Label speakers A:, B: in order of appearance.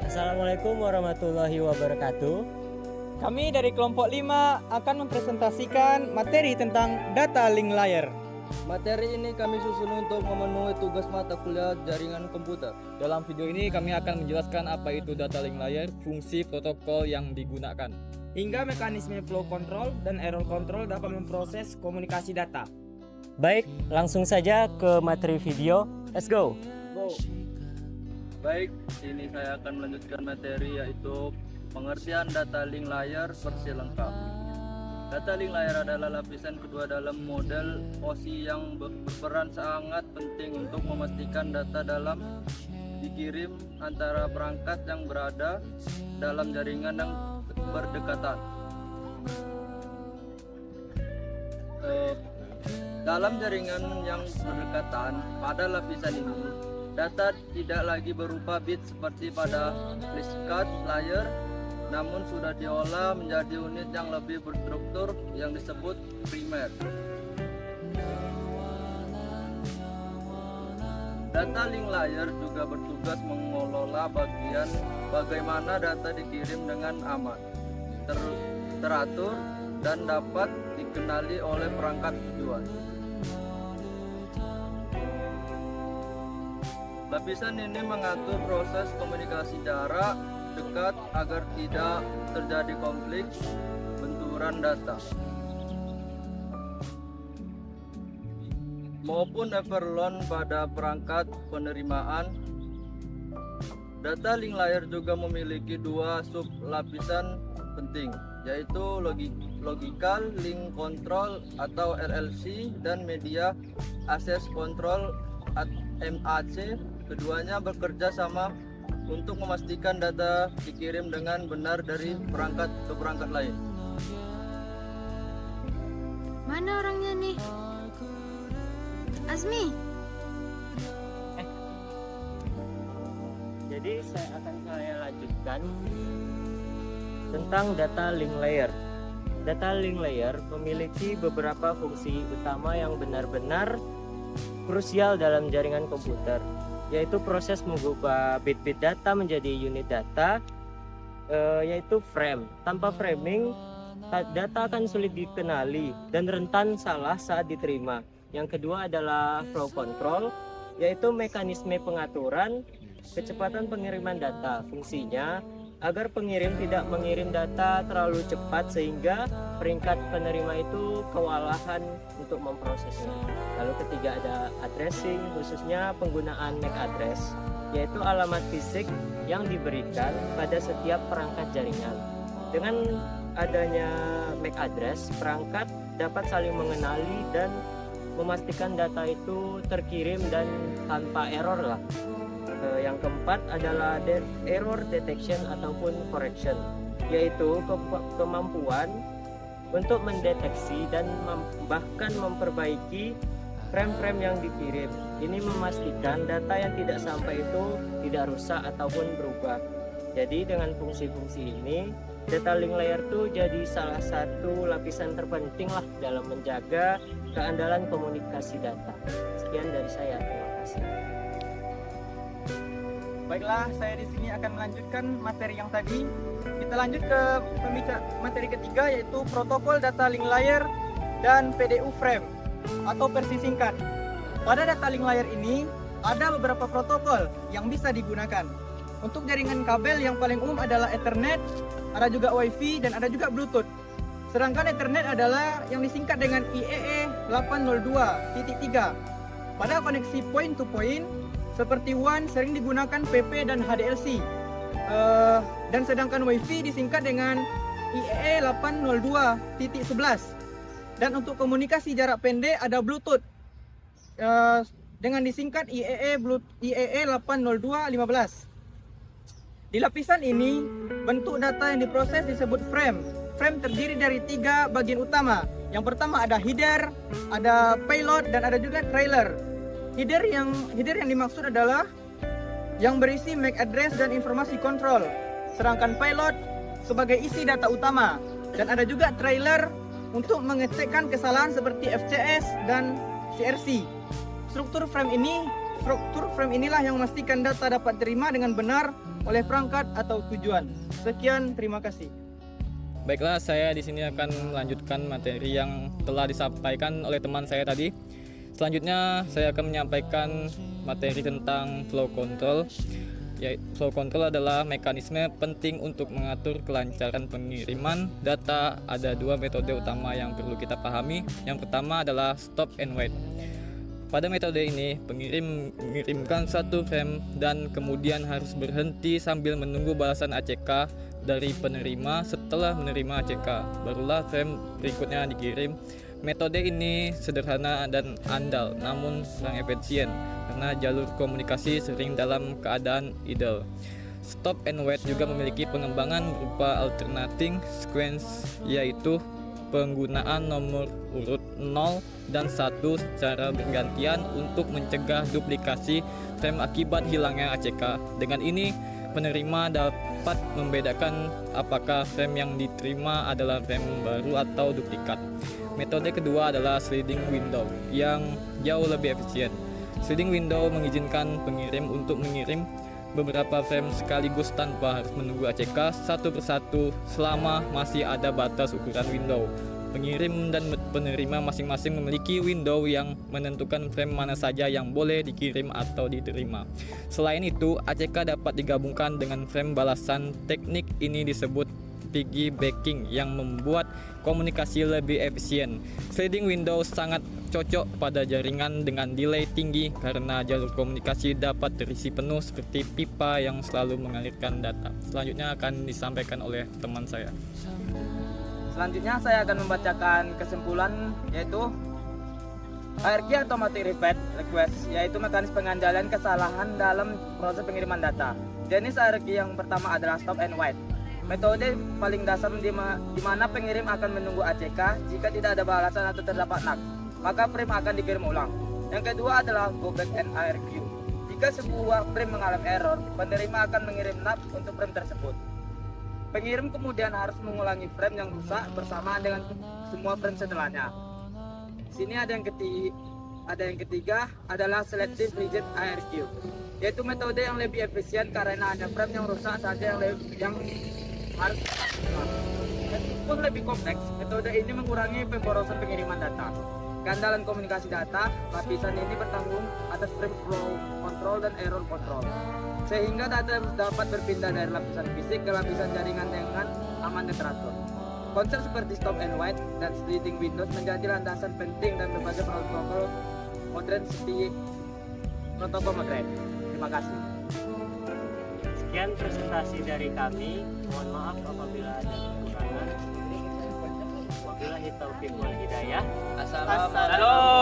A: Assalamualaikum warahmatullahi wabarakatuh.
B: Kami dari kelompok 5 akan mempresentasikan materi tentang data link layer.
C: Materi ini kami susun untuk memenuhi tugas mata kuliah jaringan komputer.
D: Dalam video ini kami akan menjelaskan apa itu data link layer, fungsi protokol yang digunakan,
B: Hingga mekanisme flow control dan error control dapat memproses komunikasi data.
A: Baik, langsung saja ke materi video. Let's go.
C: Baik, sini saya akan melanjutkan materi yaitu pengertian data link layer versi lengkap. Data link layer adalah lapisan kedua dalam model OSI yang berperan sangat penting untuk memastikan data dalam dikirim antara perangkat yang berada dalam jaringan yang berdekatan. Dalam jaringan yang berdekatan, pada lapisan ini, data tidak lagi berupa bit seperti pada flashcard layer, namun sudah diolah menjadi unit yang lebih berstruktur yang disebut primer. Data link layer juga bertugas mengelola bagian bagaimana data dikirim dengan aman, teratur, dan dapat dikenali oleh perangkat tujuan. Lapisan ini mengatur proses komunikasi jarak dekat agar tidak terjadi konflik benturan data maupun overload pada perangkat penerimaan. Data link layer juga memiliki dua sub lapisan penting, yaitu logical link control atau LLC dan media access control MAC. Keduanya bekerja sama untuk memastikan data dikirim dengan benar dari perangkat ke perangkat lain.
E: Mana orangnya nih? Azmi.
A: Jadi saya lanjutkan tentang data link layer. Data link layer memiliki beberapa fungsi utama yang benar-benar krusial dalam jaringan komputer, yaitu proses mengubah bit-bit data menjadi unit data, yaitu frame. Tanpa framing, data akan sulit dikenali dan rentan salah saat diterima. Yang kedua adalah flow control, yaitu mekanisme pengaturan kecepatan pengiriman data. Fungsinya agar pengirim tidak mengirim data terlalu cepat sehingga peringkat penerima itu kewalahan untuk memprosesnya. Lalu ketiga ada addressing, khususnya penggunaan MAC address, yaitu alamat fisik yang diberikan pada setiap perangkat jaringan. Dengan adanya MAC address, perangkat dapat saling mengenali dan memastikan data itu terkirim dan tanpa error lah. Yang keempat adalah error detection ataupun correction, yaitu kemampuan untuk mendeteksi dan bahkan memperbaiki frame-frame yang dikirim. Ini memastikan data yang tidak sampai itu tidak rusak ataupun berubah. Jadi dengan fungsi-fungsi ini, data link layer itu jadi salah satu lapisan terpenting lah dalam menjaga keandalan komunikasi data. Sekian dari saya, terima kasih.
B: Baiklah, saya di sini akan melanjutkan materi yang tadi. Kita lanjut ke materi ketiga, yaitu protokol data link layer dan PDU frame atau versi singkat. Pada data link layer ini ada beberapa protokol yang bisa digunakan. Untuk jaringan kabel yang paling umum adalah Ethernet, ada juga Wi-Fi, dan ada juga Bluetooth. Sedangkan Ethernet adalah yang disingkat dengan IEE 802.3. Pada koneksi point to point seperti WAN sering digunakan PP dan HDLC. Dan sedangkan Wi-Fi disingkat dengan IEE 802.11. Dan untuk komunikasi jarak pendek ada Bluetooth dengan disingkat IEE 802.15. Di lapisan ini, bentuk data yang diproses disebut frame. Frame terdiri dari 3 bagian utama. Yang pertama ada header, ada payload, dan ada juga trailer. Header yang dimaksud adalah yang berisi MAC address dan informasi kontrol. sedangkan pilot sebagai isi data utama. Dan ada juga trailer untuk mengecekkan kesalahan seperti FCS dan CRC. Struktur frame inilah yang memastikan data dapat diterima dengan benar oleh perangkat atau tujuan. Sekian, terima kasih.
D: Baiklah, saya di sini akan melanjutkan materi yang telah disampaikan oleh teman saya tadi. Selanjutnya saya akan menyampaikan materi tentang flow control. Flow control adalah mekanisme penting untuk mengatur kelancaran pengiriman data. Ada dua metode utama yang perlu kita pahami. Yang pertama adalah stop and wait. Pada metode ini, pengirim mengirimkan satu frame dan kemudian harus berhenti sambil menunggu balasan ACK dari penerima. Setelah menerima ACK, barulah frame berikutnya dikirim. Metode ini sederhana dan andal, namun kurang efisien karena jalur komunikasi sering dalam keadaan idle. Stop and wait juga memiliki pengembangan berupa alternating sequence, yaitu penggunaan nomor urut 0 dan 1 secara bergantian untuk mencegah duplikasi frame akibat hilangnya ACK. Dengan ini, penerima dapat membedakan apakah frame yang diterima adalah frame baru atau duplikat. Metode kedua adalah sliding window yang jauh lebih efisien. Sliding window mengizinkan pengirim untuk mengirim beberapa frame sekaligus tanpa harus menunggu ACK satu persatu selama masih ada batas ukuran window. Pengirim dan penerima masing-masing memiliki window yang menentukan frame mana saja yang boleh dikirim atau diterima. Selain itu, ACK dapat digabungkan dengan frame balasan. Teknik ini disebut piggybacking yang membuat komunikasi lebih efisien. Sliding window sangat cocok pada jaringan dengan delay tinggi karena jalur komunikasi dapat terisi penuh seperti pipa yang selalu mengalirkan data. Selanjutnya akan disampaikan oleh teman saya.
F: Selanjutnya saya akan membacakan kesimpulan, yaitu ARQ Automatic Repeat Request, yaitu mekanisme pengendalian kesalahan dalam proses pengiriman data. Jenis ARQ yang pertama adalah stop and wait. Metode paling dasar di mana pengirim akan menunggu ACK. Jika tidak ada balasan atau terdapat NAK, maka frame akan dikirim ulang. Yang kedua adalah go back and ARQ. Jika sebuah frame mengalami error, penerima akan mengirim NAK untuk frame tersebut. Pengirim kemudian harus mengulangi frame yang rusak bersamaan dengan semua frame setelahnya. Sini ada yang ketiga adalah selective rigid ARQ, yaitu metode yang lebih efisien karena hanya frame yang rusak saja yang harus. Meskipun lebih kompleks, metode ini mengurangi pemborosan pengiriman data. Keandalan komunikasi data, lapisan ini bertanggung atas frame flow control dan error control, sehingga data dapat berpindah dari lapisan fisik ke lapisan jaringan dengan aman dan teratur. Konsep seperti stop and wait dan sliding windows menjadi landasan penting dan berbagai protokol modern seperti protokol modern. Terima kasih.
A: Sekian presentasi dari kami. Mohon maaf apabila ada kekurangan. Wabillahi taufiq wal hidayah.
C: Assalamualaikum.
A: Assalamualaikum.